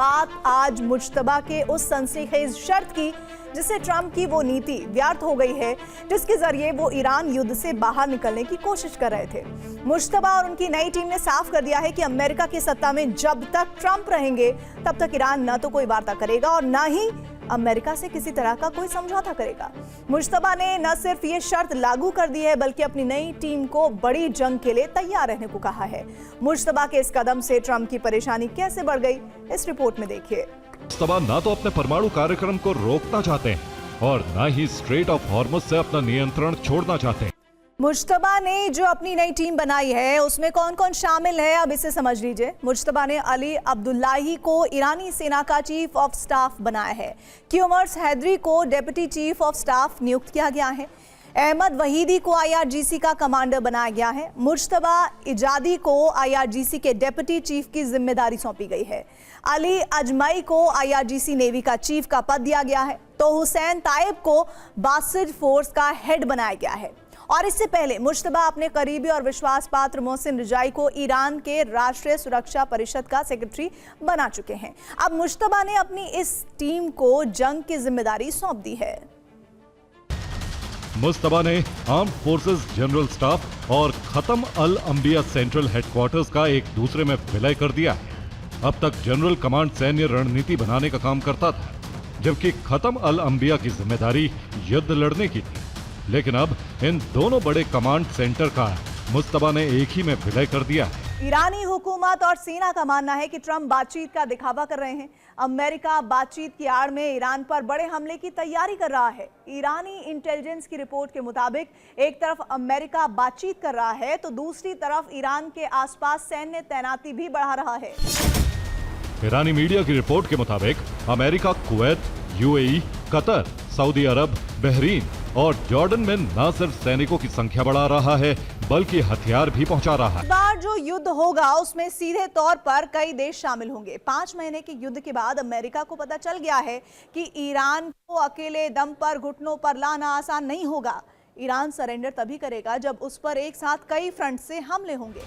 बात आज मुज्तबा के उस सनसनीखेज शर्त की जिससे ट्रंप की वो नीति व्यर्थ हो गई है, जिसके जरिए वो ईरान युद्ध से बाहर निकलने की कोशिश कर रहे थे। मुज्तबा और उनकी नई टीम ने साफ कर दिया है कि अमेरिका की सत्ता में जब तक ट्रंप रहेंगे तब तक ईरान न तो कोई वार्ता करेगा और न ही अमेरिका से किसी तरह का कोई समझौता करेगा। मुज्तबा ने न सिर्फ ये शर्त लागू कर दी है बल्कि अपनी नई टीम को बड़ी जंग के लिए तैयार रहने को कहा है। मुज्तबा के इस कदम से ट्रंप की परेशानी कैसे बढ़ गई, इस रिपोर्ट में देखिए। मुज्तबा ना तो अपने परमाणु कार्यक्रम को रोकना चाहते हैं और न ही स्ट्रेट ऑफ हॉर्मुज से अपना नियंत्रण छोड़ना चाहते हैं। मुज्तबा ने जो अपनी नई टीम बनाई है उसमें कौन कौन शामिल है, अब इसे समझ लीजिए। मुज्तबा ने अली अब्दुल्लाही को ईरानी सेना का चीफ ऑफ स्टाफ बनाया है। क्यूमर्स हैदरी को डेप्यूटी चीफ ऑफ स्टाफ नियुक्त किया गया है। अहमद वहीदी को IRGC का कमांडर बनाया गया है। मुज्तबा इजादी को IRGC के डेप्यूटी चीफ की जिम्मेदारी सौंपी गई है। अली अजमई को IRGC नेवी का चीफ का पद दिया गया है तो हुसैन ताइब को बासिज फोर्स का हेड बनाया गया है। और इससे पहले मुज्तबा अपने करीबी और विश्वास पात्र मोहसिन रिजाई को ईरान के राष्ट्रीय सुरक्षा परिषद का सेक्रेटरी बना चुके हैं। अब मुज्तबा ने अपनी इस टीम को जंग की जिम्मेदारी सौंप दी है। मुज्तबा ने आर्म्ड फोर्सेस जनरल स्टाफ और खत्म अल अंबिया सेंट्रल हेडक्वार्टर्स का एक दूसरे में विलय कर दिया है। अब तक जनरल कमांड सैन्य रणनीति बनाने का काम करता था, जबकि खत्म अल अंबिया की जिम्मेदारी युद्ध लड़ने की थी। लेकिन अब इन दोनों बड़े कमांड सेंटर का मुज्तबा ने एक ही में विलय कर दिया है। ईरानी हुकूमत और सेना का मानना है कि ट्रंप बातचीत का दिखावा कर रहे हैं। अमेरिका बातचीत की आड़ में ईरान पर बड़े हमले की तैयारी कर रहा है। ईरानी इंटेलिजेंस की रिपोर्ट के मुताबिक एक तरफ अमेरिका बातचीत कर रहा है तो दूसरी तरफ ईरान के आसपास सैन्य तैनाती भी बढ़ा रहा है। ईरानी मीडिया की रिपोर्ट के मुताबिक America Kuwait, UAE, Qatar, Saudi Arab, Bahrain और जॉर्डन में न सिर्फ सैनिकों की संख्या बढ़ा रहा है बल्कि हथियार भी पहुंचा रहा है। इस बार जो युद्ध होगा उसमें सीधे तौर पर कई देश शामिल होंगे। 5 महीने के युद्ध के बाद अमेरिका को पता चल गया है कि ईरान को अकेले दम पर घुटनों पर लाना आसान नहीं होगा। ईरान सरेंडर तभी करेगा जब उस पर एक साथ कई फ्रंट से हमले होंगे।